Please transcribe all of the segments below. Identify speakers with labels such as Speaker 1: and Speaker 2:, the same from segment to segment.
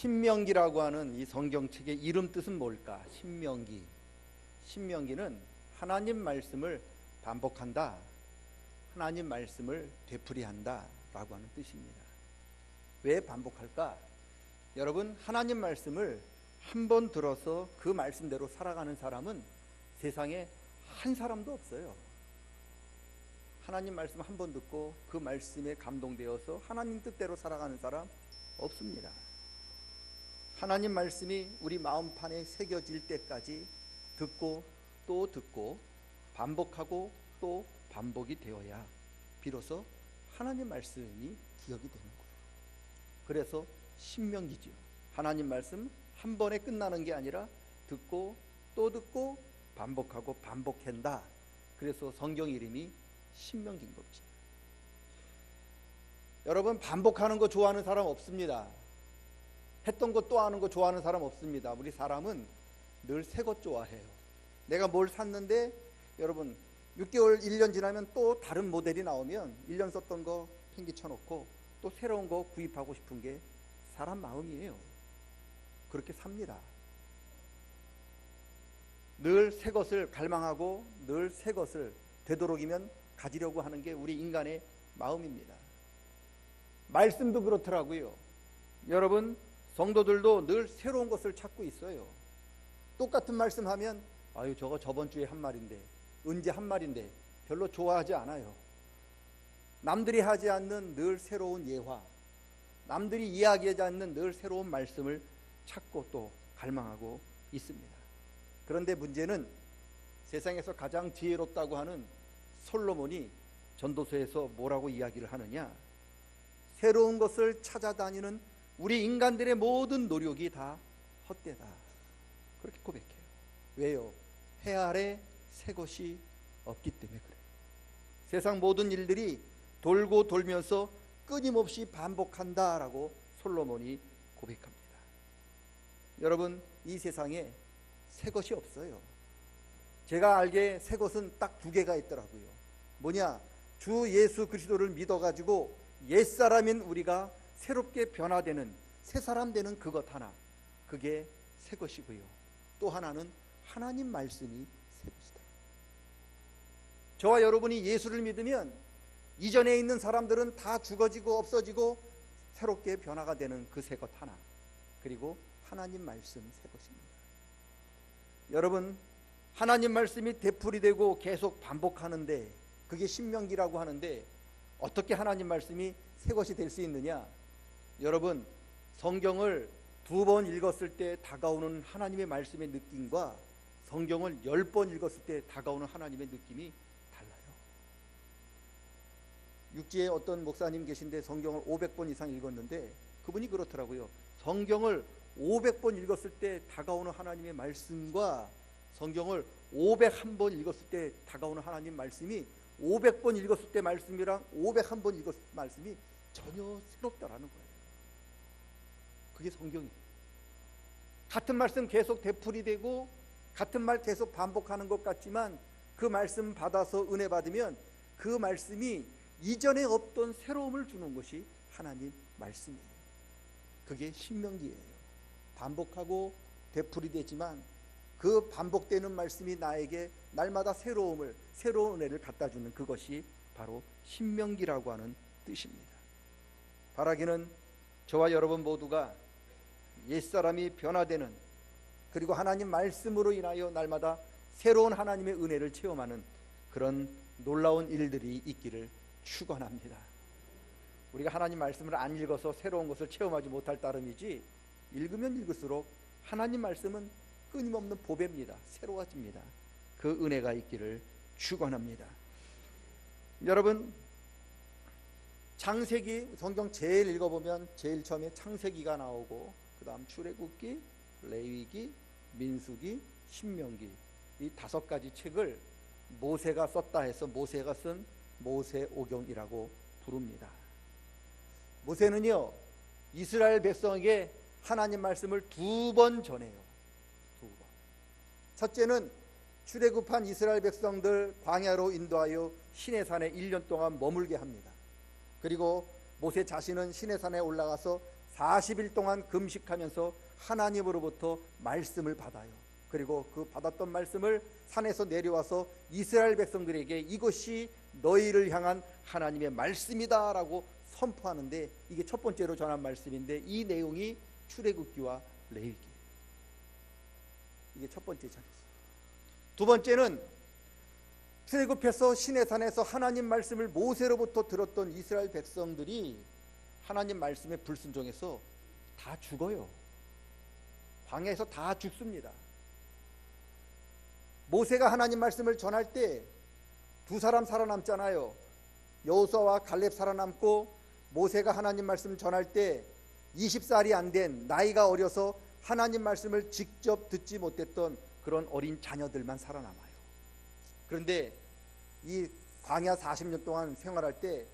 Speaker 1: 신명기라고 하는 이 성경책의 이름 뜻은 뭘까? 신명기. 신명기는 하나님 말씀을 반복한다, 하나님 말씀을 되풀이한다 라고 하는 뜻입니다. 왜 반복할까? 여러분, 하나님 말씀을 한 번 들어서 그 말씀대로 살아가는 사람은 세상에 한 사람도 없어요. 하나님 말씀 한 번 듣고 그 말씀에 감동되어서 하나님 뜻대로 살아가는 사람 없습니다. 하나님 말씀이 우리 마음판에 새겨질 때까지 듣고 또 듣고 반복하고 또 반복이 되어야 비로소 하나님 말씀이 기억이 되는 거예요. 그래서 신명기죠. 하나님 말씀 한 번에 끝나는 게 아니라 듣고 또 듣고 반복하고 반복한다. 그래서 성경 이름이 신명기인 거지. 여러분, 반복하는 거 좋아하는 사람 없습니다. 했던 거 또 하는 거 좋아하는 사람 없습니다. 우리 사람은 늘 새 것 좋아해요. 내가 뭘 샀는데 여러분 6개월 1년 지나면 또 다른 모델이 나오면 1년 썼던 거 팽개쳐 놓고 또 새로운 거 구입하고 싶은 게 사람 마음이에요. 그렇게 삽니다. 늘 새 것을 갈망하고 늘 새 것을 되도록이면 가지려고 하는 게 우리 인간의 마음입니다. 말씀도 그렇더라고요. 여러분, 성도들도 늘 새로운 것을 찾고 있어요. 똑같은 말씀하면 아유, 저거 저번 주에 한 말인데, 언제 한 말인데 별로 좋아하지 않아요. 남들이 하지 않는 늘 새로운 예화, 남들이 이야기하지 않는 늘 새로운 말씀을 찾고 또 갈망하고 있습니다. 그런데 문제는 세상에서 가장 지혜롭다고 하는 솔로몬이 전도서에서 뭐라고 이야기를 하느냐? 새로운 것을 찾아다니는 우리 인간들의 모든 노력이 다 헛되다, 그렇게 고백해요. 왜요? 해 아래 새 것이 없기 때문에 그래요. 세상 모든 일들이 돌고 돌면서 끊임없이 반복한다라고 솔로몬이 고백합니다. 여러분, 이 세상에 새 것이 없어요. 제가 알기에 새 것은 딱 두 개가 있더라고요. 뭐냐? 주 예수 그리스도를 믿어가지고 옛사람인 우리가 새롭게 변화되는 새 사람 되는 그것 하나, 그게 새 것이고요. 또 하나는 하나님 말씀이 새 것이다. 저와 여러분이 예수를 믿으면 이전에 있는 사람들은 다 죽어지고 없어지고 새롭게 변화가 되는 그 새 것 하나, 그리고 하나님 말씀 새 것입니다. 여러분, 하나님 말씀이 되풀이되고 계속 반복하는데 그게 신명기라고 하는데 어떻게 하나님 말씀이 새 것이 될 수 있느냐? 여러분, 성경을 2번 읽었을 때 다가오는 하나님의 말씀의 느낌과 성경을 10번 읽었을 때 다가오는 하나님의 느낌이 달라요. 육지에 어떤 목사님 계신데 성경을 500번 이상 읽었는데 그분이 그렇더라고요. 성경을 500번 읽었을 때 다가오는 하나님의 말씀과 성경을 501번 읽었을 때 다가오는 하나님 말씀이 500번 읽었을 때 말씀이랑 501번 읽었을 때 말씀이 전혀 새롭다라는 거예요. 그게 성경이에요. 같은 말씀 계속 되풀이되고 같은 말 계속 반복하는 것 같지만 그 말씀 받아서 은혜 받으면 그 말씀이 이전에 없던 새로움을 주는 것이 하나님 말씀이에요. 그게 신명기예요. 반복하고 되풀이되지만 그 반복되는 말씀이 나에게 날마다 새로운 은혜를 갖다 주는 그것이 바로 신명기라고 하는 뜻입니다. 바라기는 저와 여러분 모두가 옛사람이 변화되는, 그리고 하나님 말씀으로 인하여 날마다 새로운 하나님의 은혜를 체험하는 그런 놀라운 일들이 있기를 축원합니다. 우리가 하나님 말씀을 안 읽어서 새로운 것을 체험하지 못할 따름이지, 읽으면 읽을수록 하나님 말씀은 끊임없는 보배입니다. 새로워집니다. 그 은혜가 있기를 축원합니다. 여러분, 창세기 성경 제일 읽어보면 제일 처음에 창세기가 나오고 그 다음 출애굽기, 레위기, 민수기, 신명기, 이 5가지 책을 모세가 썼다 해서 모세가 쓴 모세오경이라고 부릅니다. 모세는요, 이스라엘 백성에게 하나님 말씀을 2번 전해요. 2번. 첫째는 출애굽한 이스라엘 백성들 광야로 인도하여 시내산에 1년 동안 머물게 합니다. 그리고 모세 자신은 시내산에 올라가서 40일 동안 금식하면서 하나님으로부터 말씀을 받아요. 그리고 그 받았던 말씀을 산에서 내려와서 이스라엘 백성들에게 이것이 너희를 향한 하나님의 말씀이다 라고 선포하는데, 이게 첫 번째로 전한 말씀인데 이 내용이 출애굽기와 레위기예요. 이게 첫 번째 전했어요. 두 번째는 출애굽해서 시내산에서 하나님 말씀을 모세로부터 들었던 이스라엘 백성들이 하나님 말씀에 불순종해서 다 죽어요. 광야에서 다 죽습니다. 모세가 하나님 말씀을 전할 때 두 사람 살아남잖아요. 여호수아와 갈렙 살아남고, 모세가 하나님 말씀 전할 때 20살이 안 된, 나이가 어려서 하나님 말씀을 직접 듣지 못했던 그런 어린 자녀들만 살아남아요. 그런데 이 광야 40년 동안 생활할 때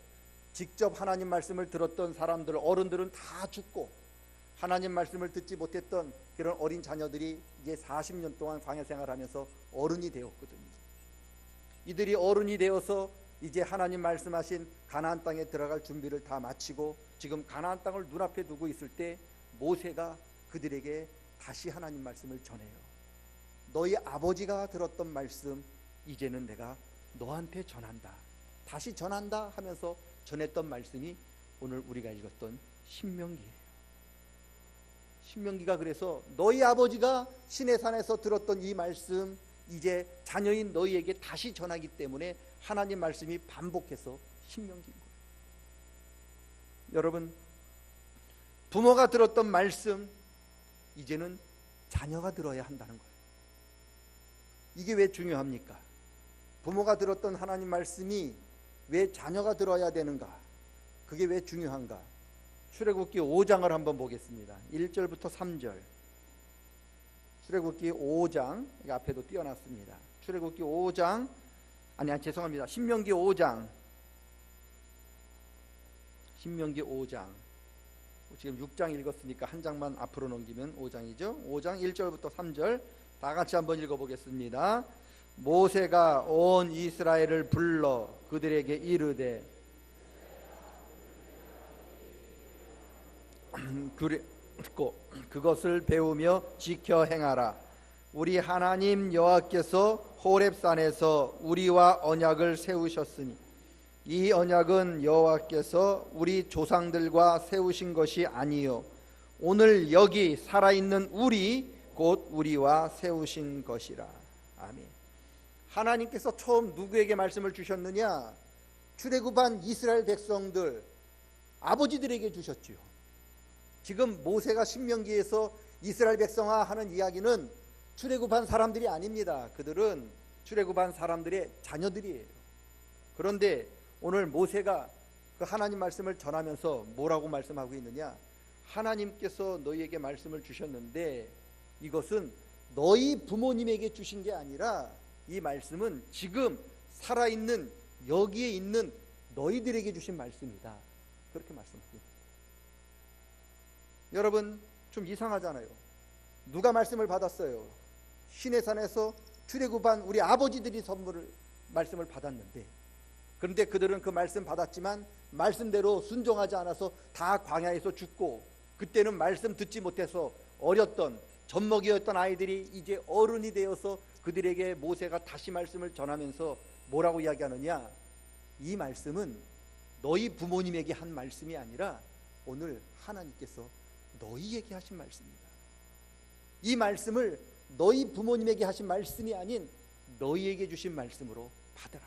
Speaker 1: 직접 하나님 말씀을 들었던 사람들, 어른들은 다 죽고, 하나님 말씀을 듣지 못했던 그런 어린 자녀들이 이제 40년 동안 광야 생활하면서 어른이 되었거든요. 이들이 어른이 되어서 이제 하나님 말씀하신 가나안 땅에 들어갈 준비를 다 마치고 지금 가나안 땅을 눈앞에 두고 있을 때 모세가 그들에게 다시 하나님 말씀을 전해요. 너희 아버지가 들었던 말씀 이제는 내가 너한테 전한다, 다시 전한다 하면서 전했던 말씀이 오늘 우리가 읽었던 신명기예요. 신명기가 그래서 너희 아버지가 시내산에서 들었던 이 말씀 이제 자녀인 너희에게 다시 전하기 때문에 하나님 말씀이 반복해서 신명기인 거예요. 여러분, 부모가 들었던 말씀 이제는 자녀가 들어야 한다는 거예요. 이게 왜 중요합니까? 부모가 들었던 하나님 말씀이 왜 자녀가 들어야 되는가? 그게 왜 중요한가? 출애굽기 5장을 한번 보겠습니다. 1절부터 3절. 출애굽기 5장, 앞에도 띄어놨습니다. 출애굽기 5장, 죄송합니다. 신명기 5장. 신명기 5장. 지금 6장 읽었으니까 한 장만 앞으로 넘기면 5장이죠. 5장 1절부터 3절 다 같이 한번 읽어보겠습니다. 모세가 온 이스라엘을 불러 그들에게 이르되 그것을 배우며 지켜 행하라. 우리 하나님 여호와께서 호렙산에서 우리와 언약을 세우셨으니 이 언약은 여호와께서 우리 조상들과 세우신 것이 아니요 오늘 여기 살아있는 우리 곧 우리와 세우신 것이라. 아멘. 하나님께서 처음 누구에게 말씀을 주셨느냐? 출애굽한 이스라엘 백성들, 아버지들에게 주셨지요. 지금 모세가 신명기에서 이스라엘 백성아 하는 이야기는 출애굽한 사람들이 아닙니다. 그들은 출애굽한 사람들의 자녀들이에요. 그런데 오늘 모세가 그 하나님 말씀을 전하면서 뭐라고 말씀하고 있느냐? 하나님께서 너희에게 말씀을 주셨는데 이것은 너희 부모님에게 주신 게 아니라 이 말씀은 지금 살아있는 여기에 있는 너희들에게 주신 말씀이다. 그렇게 말씀하고 있습니다. 여러분, 좀 이상하잖아요. 누가 말씀을 받았어요? 시내산에서 출애굽한 우리 아버지들이 말씀을 받았는데, 그런데 그들은 그 말씀 받았지만 말씀대로 순종하지 않아서 다 광야에서 죽고, 그때는 말씀 듣지 못해서 어렸던 젖먹이였던 아이들이 이제 어른이 되어서 그들에게 모세가 다시 말씀을 전하면서 뭐라고 이야기하느냐? 이 말씀은 너희 부모님에게 한 말씀이 아니라 오늘 하나님께서 너희에게 하신 말씀입니다. 이 말씀을 너희 부모님에게 하신 말씀이 아닌 너희에게 주신 말씀으로 받으라.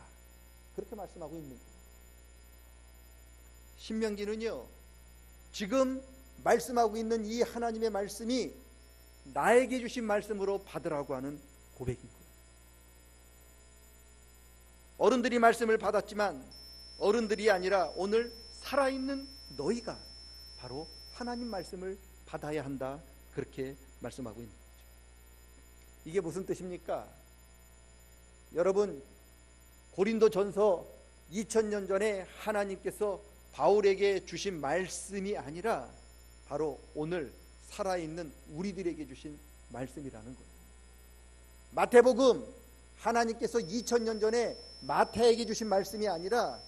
Speaker 1: 그렇게 말씀하고 있는 거예요. 신명기는요, 지금 말씀하고 있는 이 하나님의 말씀이 나에게 주신 말씀으로 받으라고 하는 고백인 거예요. 어른들이 말씀을 받았지만 어른들이 아니라 오늘 살아있는 너희가 바로 하나님 말씀을 받아야 한다. 그렇게 말씀하고 있는 거죠. 이게 무슨 뜻입니까? 여러분, 고린도전서 2000년 전에 하나님께서 바울에게 주신 말씀이 아니라 바로 오늘 살아있는 우리들에게 주신 말씀이라는 거예요. 마태복음, 하나님께서 2000년 전에 마태에게 주신 말씀이 아니라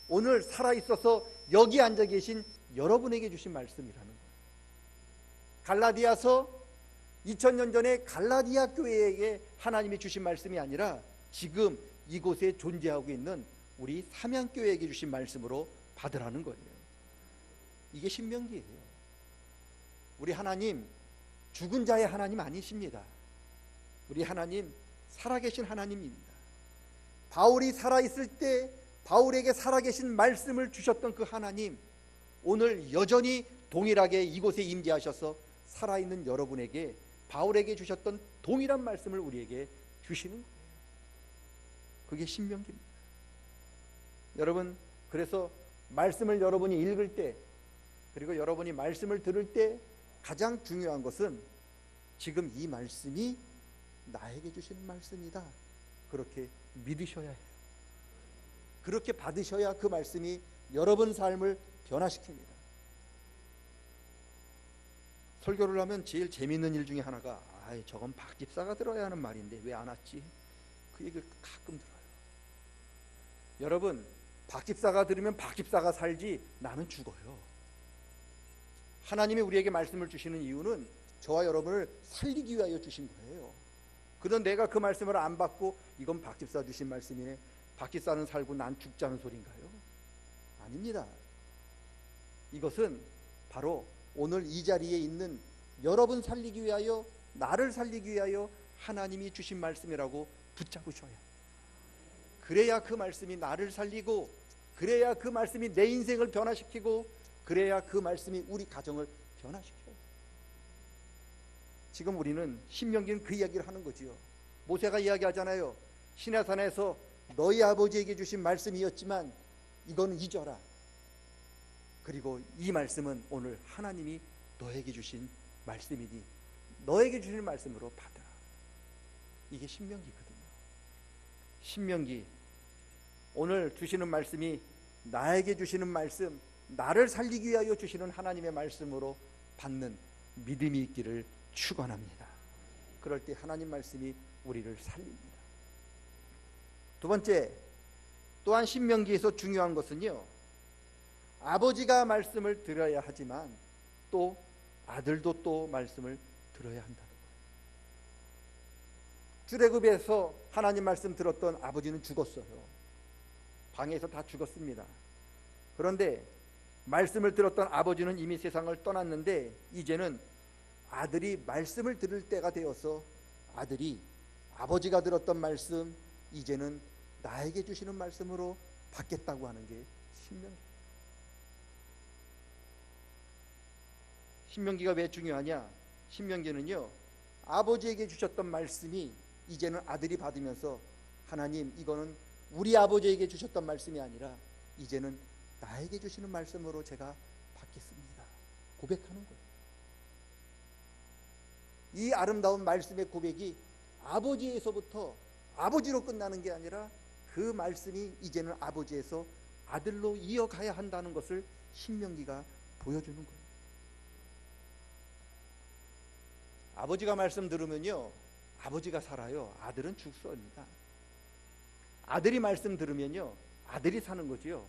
Speaker 1: 오늘 살아있어서 여기 앉아 계신 여러분에게 주신 말씀이라는 거예요. 갈라디아서 2000년 전에 갈라디아 교회에게 하나님이 주신 말씀이 아니라 지금 이곳에 존재하고 있는 우리 삼양교회에게 주신 말씀으로 받으라는 거예요. 이게 신명기예요. 우리 하나님 죽은 자의 하나님 아니십니다. 우리 하나님 살아계신 하나님입니다. 바울이 살아있을 때 바울에게 살아계신 말씀을 주셨던 그 하나님, 오늘 여전히 동일하게 이곳에 임재하셔서 살아있는 여러분에게 바울에게 주셨던 동일한 말씀을 우리에게 주시는 거예요. 그게 신명기입니다. 여러분, 그래서 말씀을 여러분이 읽을 때, 그리고 여러분이 말씀을 들을 때 가장 중요한 것은 지금 이 말씀이 나에게 주시는 말씀이다, 그렇게 믿으셔야 해요. 그렇게 받으셔야 그 말씀이 여러분 삶을 변화시킵니다. 설교를 하면 제일 재미있는 일 중에 하나가, 저건 박 집사가 들어야 하는 말인데 왜 안 왔지? 그 얘기를 가끔 들어요. 여러분, 박 집사가 들으면 박 집사가 살지 나는 죽어요. 하나님이 우리에게 말씀을 주시는 이유는 저와 여러분을 살리기 위하여 주신 거예요. 그런데 내가 그 말씀을 안 받고 이건 박 집사 주신 말씀이네, 박 집사는 살고 난 죽자는 소린가요? 아닙니다. 이것은 바로 오늘 이 자리에 있는 여러분 살리기 위하여, 나를 살리기 위하여 하나님이 주신 말씀이라고 붙잡으셔야 해요. 그래야 그 말씀이 나를 살리고, 그래야 그 말씀이 내 인생을 변화시키고, 그래야 그 말씀이 우리 가정을 변화시켜요. 지금 우리는 신명기는 그 이야기를 하는 거지요. 모세가 이야기하잖아요. 시내산에서 너희 아버지에게 주신 말씀이었지만 이거는 잊어라. 그리고 이 말씀은 오늘 하나님이 너에게 주신 말씀이니 너에게 주신 말씀으로 받으라. 이게 신명기거든요. 신명기, 오늘 주시는 말씀이 나에게 주시는 말씀, 나를 살리기 위하여 주시는 하나님의 말씀으로 받는 믿음이 있기를 축원합니다. 그럴 때 하나님 말씀이 우리를 살립니다. 두 번째, 또한 신명기에서 중요한 것은요, 아버지가 말씀을 들어야 하지만 또 아들도 또 말씀을 들어야 한다는 거예요. 출애굽에서 하나님 말씀 들었던 아버지는 죽었어요. 방에서 다 죽었습니다. 그런데 말씀을 들었던 아버지는 이미 세상을 떠났는데 이제는 아들이 말씀을 들을 때가 되어서 아들이 아버지가 들었던 말씀 이제는 나에게 주시는 말씀으로 받겠다고 하는 게 신명기입니다. 신명기가 왜 중요하냐? 신명기는요, 아버지에게 주셨던 말씀이 이제는 아들이 받으면서 하나님, 이거는 우리 아버지에게 주셨던 말씀이 아니라 이제는 나에게 주시는 말씀으로 제가 받겠습니다, 고백하는 거예요. 이 아름다운 말씀의 고백이 아버지에서부터 아버지로 끝나는 게 아니라 그 말씀이 이제는 아버지에서 아들로 이어가야 한다는 것을 신명기가 보여주는 거예요. 아버지가 말씀 들으면요, 아버지가 살아요. 아들은 죽습니다. 아들이 말씀 들으면요, 아들이 사는 거지요.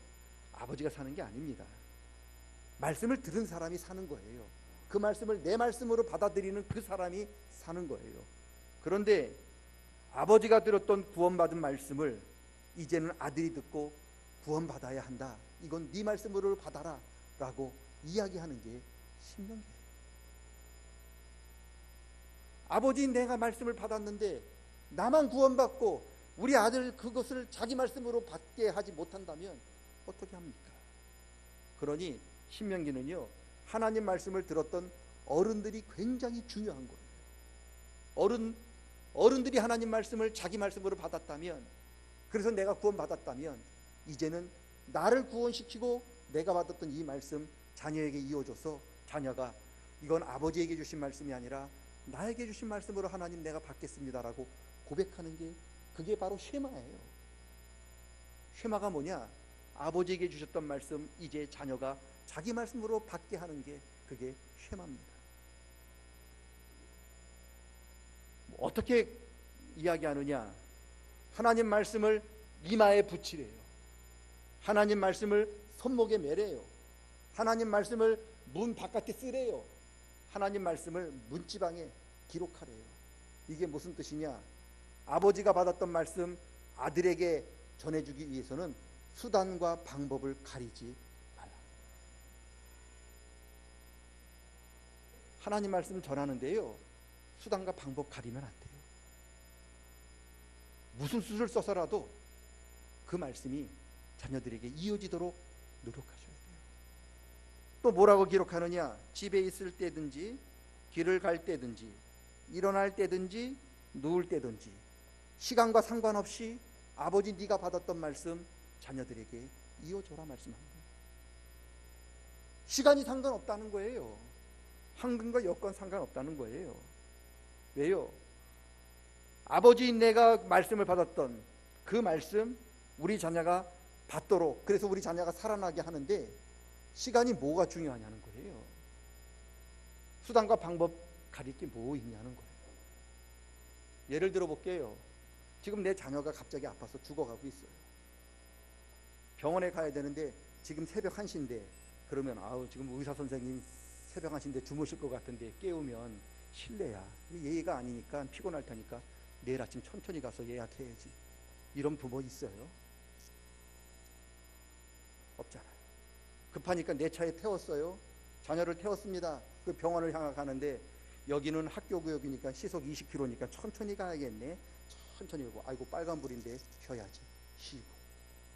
Speaker 1: 아버지가 사는 게 아닙니다. 말씀을 들은 사람이 사는 거예요. 그 말씀을 내 말씀으로 받아들이는 그 사람이 사는 거예요. 그런데 아버지가 들었던 구원받은 말씀을 이제는 아들이 듣고 구원받아야 한다, 이건 네 말씀으로 받아라 라고 이야기하는 게 신명기예요. 아버지, 내가 말씀을 받았는데 나만 구원받고 우리 아들 그것을 자기 말씀으로 받게 하지 못한다면 어떻게 합니까? 그러니 신명기는요, 하나님 말씀을 들었던 어른들이 굉장히 중요한 거예요. 어른들이 하나님 말씀을 자기 말씀으로 받았다면, 그래서 내가 구원받았다면 이제는 나를 구원시키고 내가 받았던 이 말씀 자녀에게 이어줘서 자녀가 이건 아버지에게 주신 말씀이 아니라 나에게 주신 말씀으로 하나님 내가 받겠습니다라고 고백하는 게, 그게 바로 쉐마예요. 쉐마가 뭐냐? 아버지에게 주셨던 말씀 이제 자녀가 자기 말씀으로 받게 하는 게, 그게 쉐마입니다. 어떻게 이야기하느냐? 하나님 말씀을 이마에 붙이래요. 하나님 말씀을 손목에 매래요. 하나님 말씀을 문 바깥에 쓰래요. 하나님 말씀을 문지방에 기록하래요. 이게 무슨 뜻이냐? 아버지가 받았던 말씀 아들에게 전해주기 위해서는 수단과 방법을 가리지 말라. 하나님 말씀 전하는데요, 수단과 방법 가리면 안 돼요. 무슨 수를 써서라도 그 말씀이 자녀들에게 이어지도록 노력하셔야 돼요. 또 뭐라고 기록하느냐? 집에 있을 때든지 길을 갈 때든지 일어날 때든지 누울 때든지 시간과 상관없이 아버지 네가 받았던 말씀 자녀들에게 이어줘라 말씀합니다. 시간이 상관없다는 거예요. 환경과 여건 상관없다는 거예요. 왜요? 아버지 내가 말씀을 받았던 그 말씀 우리 자녀가 받도록, 그래서 우리 자녀가 살아나게 하는데 시간이 뭐가 중요하냐는 거예요. 수단과 방법 가릴 게 뭐 있냐는 거예요. 예를 들어 볼게요. 지금 내 자녀가 갑자기 아파서 죽어가고 있어요. 병원에 가야 되는데 지금 새벽 1시인데 그러면 지금 의사 선생님 새벽 1시인데 주무실 것 같은데 깨우면 실례야. 예의가 아니니까 피곤할 테니까 내일 아침 천천히 가서 예약해야지. 이런 부모 있어요? 없잖아요. 급하니까 내 차에 태웠어요. 자녀를 태웠습니다. 그 병원을 향해 가는데 여기는 학교 구역이니까 시속 20km니까 천천히 가야겠네. 천천히 오고 아이고 빨간불인데 켜야지. 쉬고.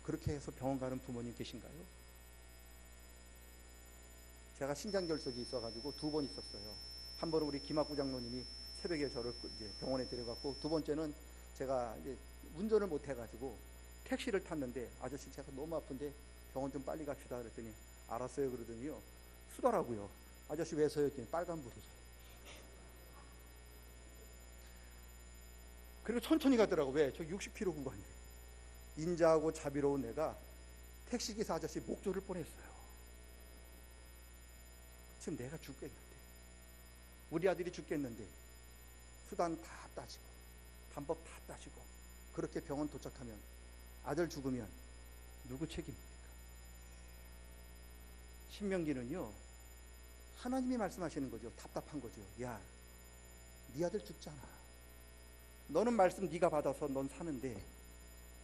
Speaker 1: 그렇게 해서 병원 가는 부모님 계신가요? 제가 신장결석이 있어가지고 2번 있었어요. 한 번은 우리 김학구 장로님이 새벽에 저를 이제 병원에 데려갔고, 두 번째는 제가 이제 운전을 못 해가지고 택시를 탔는데 아저씨 제가 너무 아픈데 병원 좀 빨리 갑시다 그랬더니 알았어요 그러더니요 수더라고요. 아저씨 왜 서요? 했더니 빨간불이래요. 그리고 천천히 가더라고. 왜? 저 60km 구간이래. 인자하고 자비로운 내가 택시기사 아저씨 목 조를 뻔했어요. 지금 내가 죽겠는데, 우리 아들이 죽겠는데 수단 다 따지고 방법 다 따지고 그렇게 병원 도착하면 아들 죽으면 누구 책임입니까? 신명기는요 하나님이 말씀하시는 거죠. 답답한 거죠. 야, 네 아들 죽잖아. 너는 말씀 네가 받아서 넌 사는데,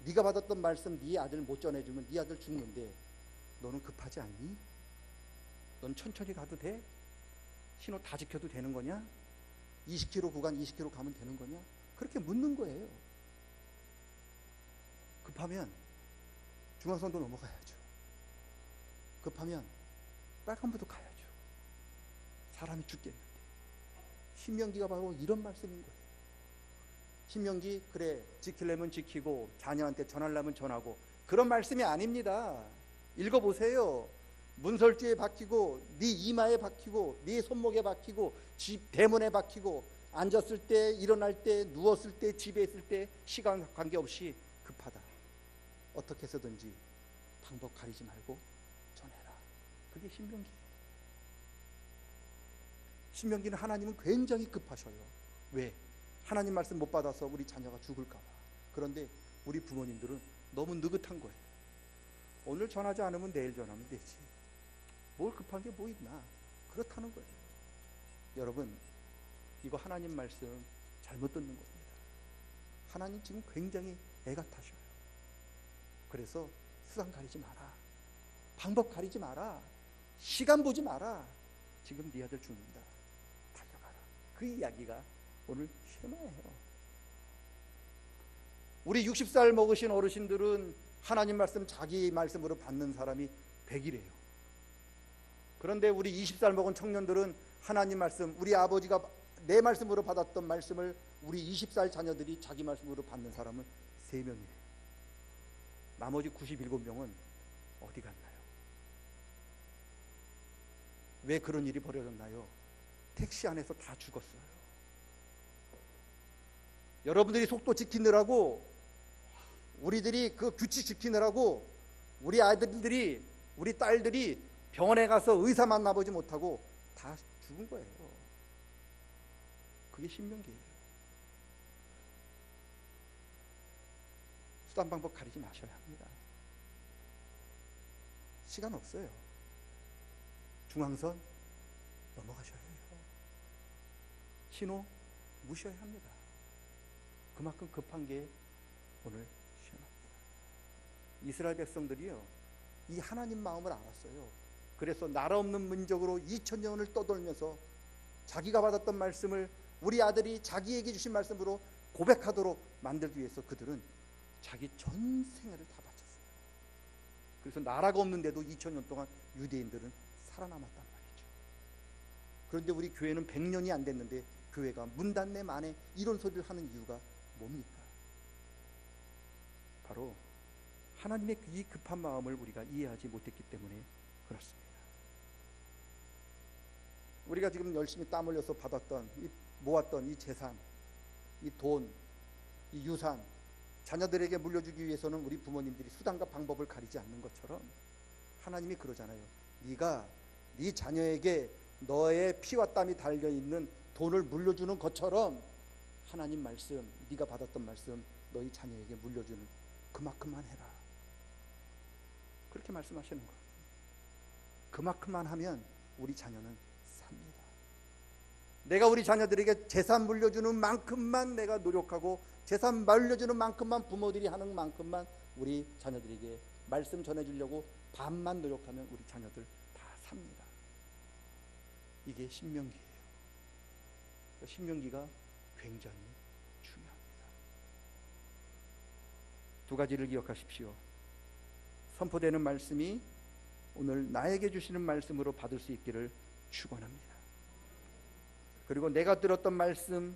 Speaker 1: 네가 받았던 말씀 네 아들 못 전해주면 네 아들 죽는데 너는 급하지 않니? 넌 천천히 가도 돼? 신호 다 지켜도 되는 거냐? 20km 구간 20km 가면 되는 거냐? 그렇게 묻는 거예요. 급하면 중앙선도 넘어가야죠. 급하면 빨간불도 가야죠. 사람이 죽겠는데. 신명기가 바로 이런 말씀인 거예요. 신명기, 그래 지키려면 지키고 자녀한테 전하려면 전하고, 그런 말씀이 아닙니다. 읽어보세요. 문설주에 박히고 네 이마에 박히고 네 손목에 박히고 집 대문에 박히고, 앉았을 때 일어날 때 누웠을 때 집에 있을 때 시간 관계없이 급하다. 어떻게 해서든지 방법 가리지 말고 전해라. 그게 신명기예요. 신명기는 하나님은 굉장히 급하셔요. 왜? 하나님 말씀 못 받아서 우리 자녀가 죽을까 봐. 그런데 우리 부모님들은 너무 느긋한 거예요. 오늘 전하지 않으면 내일 전하면 되지. 뭘 급한 게 뭐 있나. 그렇다는 거예요. 여러분, 이거 하나님 말씀 잘못 듣는 겁니다. 하나님 지금 굉장히 애가 타셔요. 그래서 수단 가리지 마라. 방법 가리지 마라. 시간 보지 마라. 지금 네 아들 죽는다. 달려가라. 그 이야기가 오늘 쉐마예요. 우리 60살 먹으신 어르신들은 하나님 말씀 자기 말씀으로 받는 사람이 100이래요. 그런데 우리 20살 먹은 청년들은 하나님 말씀, 우리 아버지가 내 말씀으로 받았던 말씀을 우리 20살 자녀들이 자기 말씀으로 받는 사람은 3명이래요. 나머지 97명은 어디 갔나요? 왜 그런 일이 벌어졌나요? 택시 안에서 다 죽었어요. 여러분들이 속도 지키느라고, 우리들이 그 규칙 지키느라고 우리 아들들이, 우리 딸들이 병원에 가서 의사 만나보지 못하고 다 죽은 거예요. 그게 신명기예요. 수단 방법 가리지 마셔야 합니다. 시간 없어요. 중앙선 넘어가셔야 해요. 신호 무셔야 합니다. 그만큼 급한 게 오늘 시험합니다. 이스라엘 백성들이요, 이 하나님 마음을 알았어요. 그래서 나라 없는 민족으로 2000년을 떠돌면서 자기가 받았던 말씀을 우리 아들이 자기에게 주신 말씀으로 고백하도록 만들기 위해서 그들은 자기 전 생애를 다 바쳤어요. 그래서 나라가 없는데도 2000년 동안 유대인들은 살아남았단 말이죠. 그런데 우리 교회는 100년이 안 됐는데 교회가 문 닫네 마네 이런 소리를 하는 이유가 뭡니까? 바로 하나님의 이 급한 마음을 우리가 이해하지 못했기 때문에 그렇습니다. 우리가 지금 열심히 땀 흘려서 받았던 모았던 이 재산, 이 돈, 이 유산, 자녀들에게 물려주기 위해서는 우리 부모님들이 수단과 방법을 가리지 않는 것처럼 하나님이 그러잖아요. 네가 네 자녀에게 너의 피와 땀이 달려있는 돈을 물려주는 것처럼 하나님 말씀, 네가 받았던 말씀 너희 자녀에게 물려주는 그만큼만 해라. 그렇게 말씀하시는 거예요. 그만큼만 하면 우리 자녀는 삽니다. 내가 우리 자녀들에게 재산 물려주는 만큼만 내가 노력하고 재산 물려주는 만큼만 부모들이 하는 만큼만 우리 자녀들에게 말씀 전해주려고 반만 노력하면 우리 자녀들 다 삽니다. 이게 신명기예요. 신명기가 굉장히 중요합니다. 두 가지를 기억하십시오. 선포되는 말씀이 오늘 나에게 주시는 말씀으로 받을 수 있기를 축원합니다. 그리고 내가 들었던 말씀,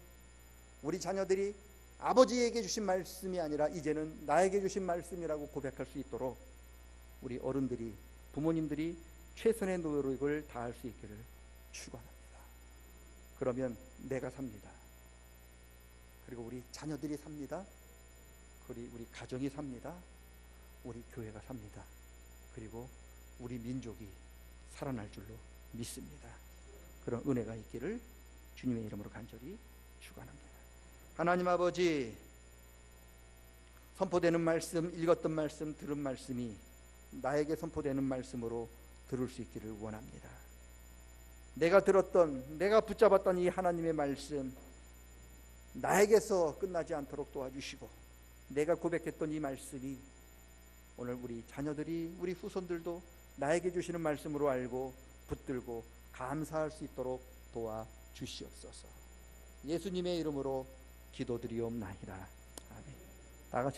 Speaker 1: 우리 자녀들이 아버지에게 주신 말씀이 아니라 이제는 나에게 주신 말씀이라고 고백할 수 있도록 우리 어른들이, 부모님들이 최선의 노력을 다할 수 있기를 축원합니다. 그러면 내가 삽니다. 그리고 우리 자녀들이 삽니다. 그리고 우리 가정이 삽니다. 우리 교회가 삽니다. 그리고 우리 민족이 살아날 줄로 믿습니다. 그런 은혜가 있기를 주님의 이름으로 간절히 축원합니다. 하나님 아버지, 선포되는 말씀, 읽었던 말씀, 들은 말씀이 나에게 선포되는 말씀으로 들을 수 있기를 원합니다. 내가 들었던, 내가 붙잡았던 이 하나님의 말씀 나에게서 끝나지 않도록 도와주시고, 내가 고백했던 이 말씀이 오늘 우리 자녀들이, 우리 후손들도 나에게 주시는 말씀으로 알고 붙들고 감사할 수 있도록 도와주시옵소서. 예수님의 이름으로 기도드리옵나이다. 아멘. 다 같이